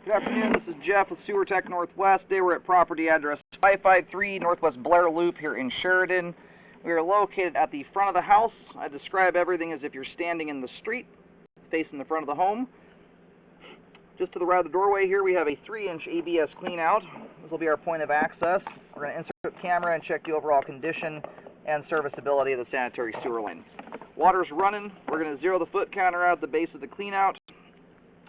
Good afternoon, this is Jeff with Sewer Tech Northwest. Today we're at property address 553 Northwest Blair Loop here in Sheridan. We are located at the front of the house. I describe everything as if you're standing in the street, facing the front of the home. Just to the right of the doorway here, we have a 3-inch ABS cleanout. This will be our point of access. We're going to insert the camera and check the overall condition and serviceability of the sanitary sewer line. Water's running. We're going to zero the foot counter out at the base of the cleanout.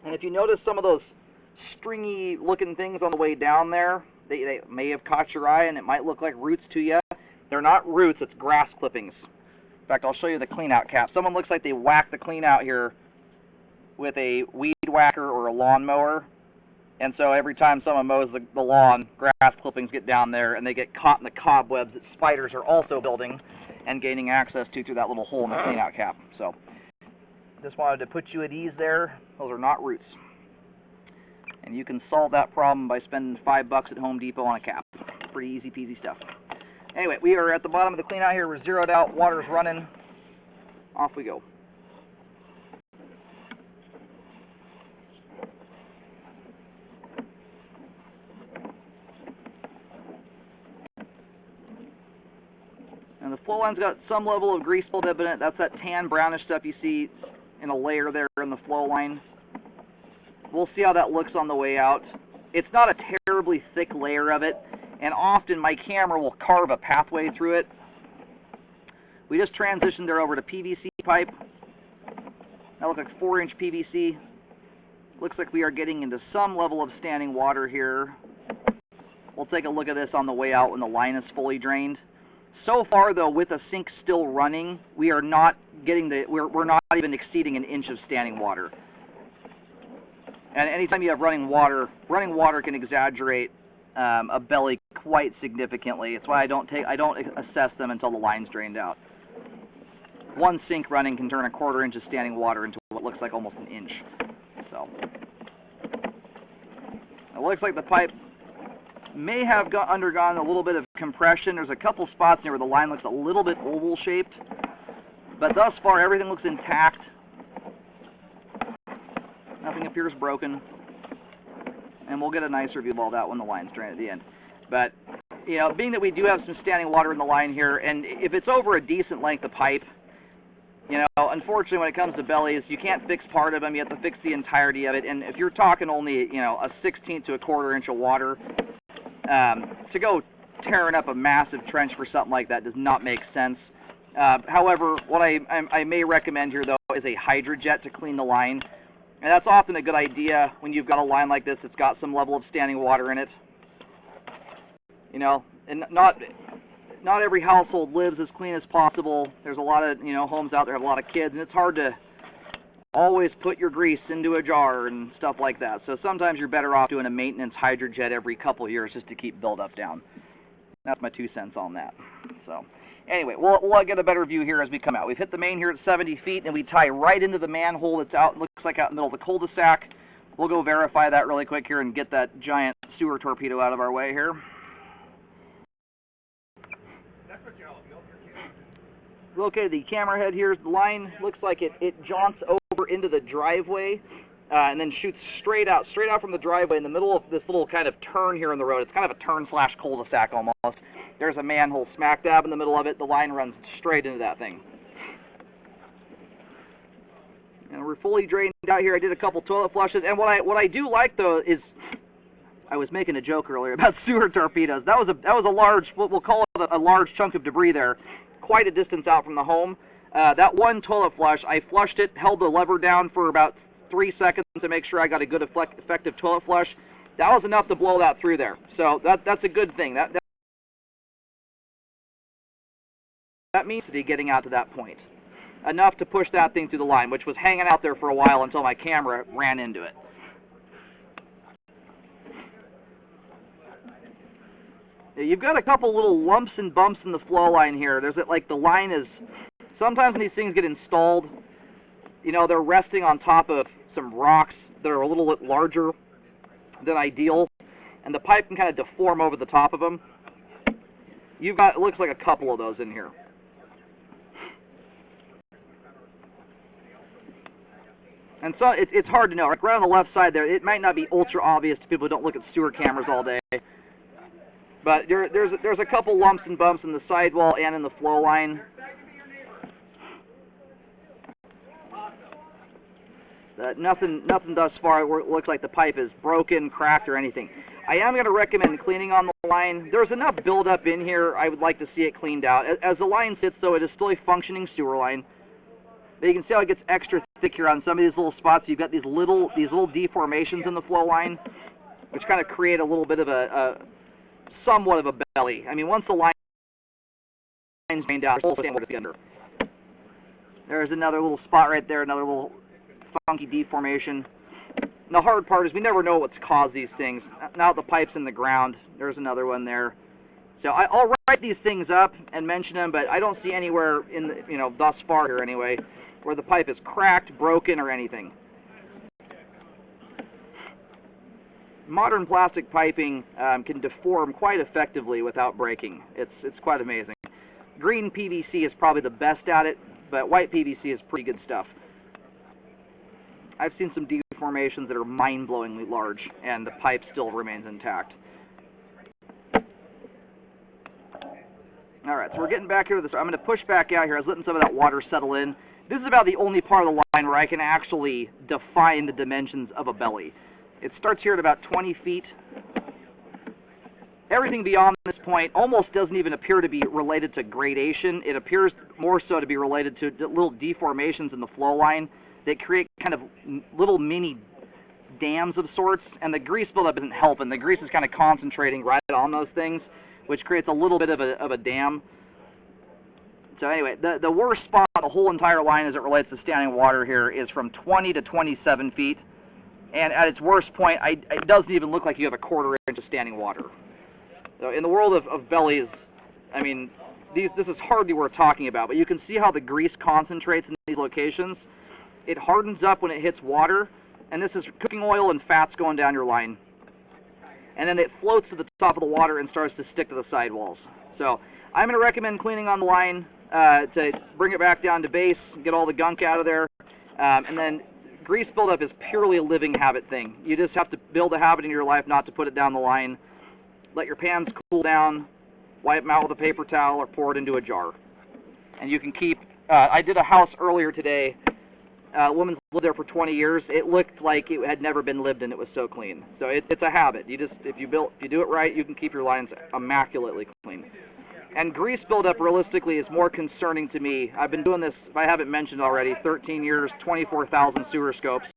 And if you notice some of those stringy looking things on the way down there, they may have caught your eye and it might look like roots to you. They're not roots, it's grass clippings. In fact, I'll show you the clean out cap. Someone looks like they whacked the clean out here with a weed whacker or a lawnmower, and so every time someone mows the lawn, grass clippings get down there and they get caught in the cobwebs that spiders are also building and gaining access to through that little hole in the clean out cap. So just wanted to put you at ease there. Those are not roots. And you can solve that problem by spending $5 at Home Depot on a cap. Pretty easy peasy stuff. Anyway, we are at the bottom of the clean out here. We're zeroed out, water's running. Off we go. And the flow line's got some level of grease buildup in it. That's that tan brownish stuff you see in a layer there in the flow line. We'll see how that looks on the way out. It's not a terribly thick layer of it, and often my camera will carve a pathway through it. We just transitioned there over to PVC pipe. That looks like 4-inch PVC. Looks like we are getting into some level of standing water here. We'll take a look at this on the way out when the line is fully drained. So far though, with the sink still running, we are not getting we're not even exceeding an inch of standing water. And anytime you have running water can exaggerate a belly quite significantly. It's why I don't assess them until the line's drained out. One sink running can turn a 1/4 inch of standing water into what looks like almost an inch. So it looks like the pipe may have undergone a little bit of compression. There's a couple spots here where the line looks a little bit oval shaped, but thus far everything looks intact. Nothing appears broken, and we'll get a nice review of all that when the line's drained at the end. But you know, being that we do have some standing water in the line here, and if it's over a decent length of pipe, you know, unfortunately when it comes to bellies, you can't fix part of them, you have to fix the entirety of it. And if you're talking only, you know, a 1/16 to a 1/4 inch of water, to go tearing up a massive trench for something like that does not make sense. However, what I may recommend here though is a HydroJet to clean the line. And that's often a good idea when you've got a line like this that's got some level of standing water in it. You know, and not every household lives as clean as possible. There's a lot of, you know, homes out there have a lot of kids, and it's hard to always put your grease into a jar and stuff like that. So sometimes you're better off doing a maintenance HydroJet every couple years just to keep buildup down. That's my 2 cents on that. So anyway, we'll get a better view here as we come out. We've hit the main here at 70 feet, and we tie right into the manhole that's out, looks like out in the middle of the cul-de-sac. We'll go verify that really quick here and get that giant sewer torpedo out of our way here. Located the camera head here. The line looks like it jaunts over into the driveway and then shoots straight out from the driveway in the middle of this little kind of turn here in the road. It's kind of a turn/cul-de-sac almost. There's a manhole smack dab in the middle of it. The line runs straight into that thing. And we're fully drained out here. I did a couple toilet flushes, and what I do like though is, I was making a joke earlier about sewer torpedoes. That was a large, what we'll call it a large chunk of debris there, quite a distance out from the home. That one toilet flush, I flushed it, held the lever down for about 3 seconds to make sure I got a good effective toilet flush. That was enough to blow that through there. So that's a good thing. That means getting out to that point. Enough to push that thing through the line, which was hanging out there for a while until my camera ran into it. You've got a couple little lumps and bumps in the flow line here. There's like the line is, sometimes when these things get installed, you know, they're resting on top of some rocks that are a little bit larger than ideal, and the pipe can kind of deform over the top of them. You've got, it looks like a couple of those in here. And so it's hard to know. Like right on the left side there, it might not be ultra obvious to people who don't look at sewer cameras all day. But there's a couple lumps and bumps in the sidewall and in the flow line. Nothing thus far looks like the pipe is broken, cracked, or anything. I am going to recommend cleaning on the line. There's enough buildup in here. I would like to see it cleaned out. As the line sits, though, it is still a functioning sewer line. But you can see how it gets extra thick here on some of these little spots. You've got these little deformations in the flow line, which kind of create a little bit of somewhat of a belly. I mean, once the line's drained out, it's stand under. There's another little spot right there, another little funky deformation. And the hard part is we never know what's caused these things. Now the pipe's in the ground. There's another one there. So I'll write these things up and mention them, but I don't see anywhere in the, thus far here anyway, where the pipe is cracked, broken, or anything. Modern plastic piping can deform quite effectively without breaking. It's quite amazing. Green PVC is probably the best at it, but white PVC is pretty good stuff. I've seen some deformations that are mind-blowingly large, and the pipe still remains intact. Alright, so we're getting back here to this. I'm going to push back out here. I was letting some of that water settle in. This is about the only part of the line where I can actually define the dimensions of a belly. It starts here at about 20 feet. Everything beyond this point almost doesn't even appear to be related to gradation. It appears more so to be related to little deformations in the flow line that create kind of little mini dams of sorts, and the grease buildup isn't helping. The grease is kind of concentrating right on those things, which creates a little bit of a dam. So anyway, the worst spot on the whole entire line as it relates to standing water here is from 20 to 27 feet. And at its worst point, it doesn't even look like you have a quarter inch of standing water. So in the world of bellies, I mean, this is hardly worth talking about, but you can see how the grease concentrates in these locations. It hardens up when it hits water, and this is cooking oil and fats going down your line. And then it floats to the top of the water and starts to stick to the sidewalls. So I'm going to recommend cleaning on the line to bring it back down to base, get all the gunk out of there, and then grease buildup is purely a living habit thing. You just have to build a habit in your life not to put it down the line. Let your pans cool down, wipe them out with a paper towel, or pour it into a jar. And you can keep, I did a house earlier today. A woman's lived there for 20 years. It looked like it had never been lived in. It was so clean. So it's a habit. If you do it right, you can keep your lines immaculately clean. And grease buildup, realistically, is more concerning to me. I've been doing this, if I haven't mentioned already, 13 years, 24,000 sewer scopes.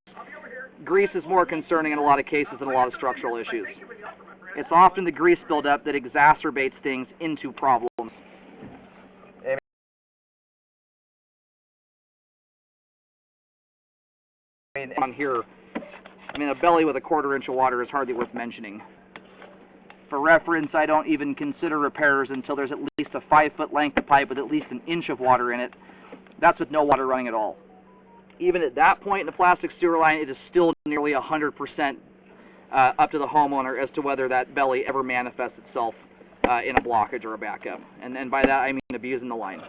Grease is more concerning in a lot of cases than a lot of structural issues. It's often the grease buildup that exacerbates things into problems. On here, a belly with a quarter inch of water is hardly worth mentioning. For reference, I don't even consider repairs until there's at least a 5-foot length of pipe with at least an inch of water in it. That's with no water running at all. Even at that point in a plastic sewer line, it is still nearly 100% up to the homeowner as to whether that belly ever manifests itself in a blockage or a backup. And by that I mean abusing the line.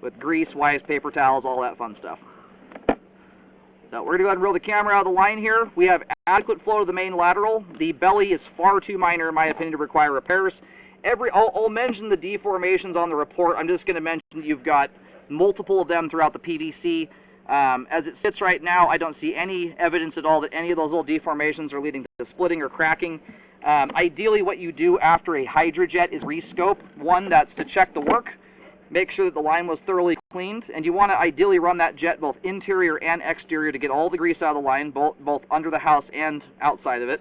With grease, wipes, paper towels, all that fun stuff. So we're going to go ahead and roll the camera out of the line here. We have adequate flow to the main lateral. The belly is far too minor, in my opinion, to require repairs. I'll mention the deformations on the report. I'm just going to mention you've got multiple of them throughout the PVC. As it sits right now, I don't see any evidence at all that any of those little deformations are leading to splitting or cracking. Ideally, what you do after a hydrojet is rescope. One, that's to check the work. Make sure that the line was thoroughly cleaned, and you want to ideally run that jet both interior and exterior to get all the grease out of the line, both under the house and outside of it.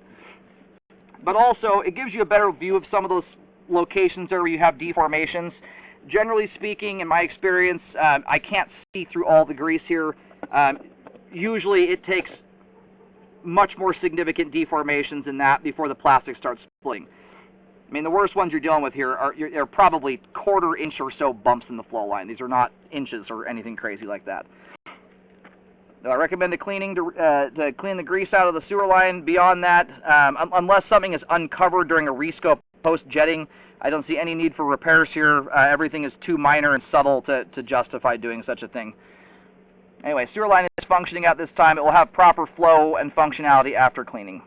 But also, it gives you a better view of some of those locations there where you have deformations. Generally speaking, in my experience, I can't see through all the grease here. Usually it takes much more significant deformations than that before the plastic starts splitting. I mean, the worst ones you're dealing with here are probably quarter inch or so bumps in the flow line. These are not inches or anything crazy like that. So I recommend to clean the grease out of the sewer line. Beyond that, unless something is uncovered during a rescope post-jetting, I don't see any need for repairs here. Everything is too minor and subtle to justify doing such a thing. Anyway, sewer line is functioning at this time. It will have proper flow and functionality after cleaning.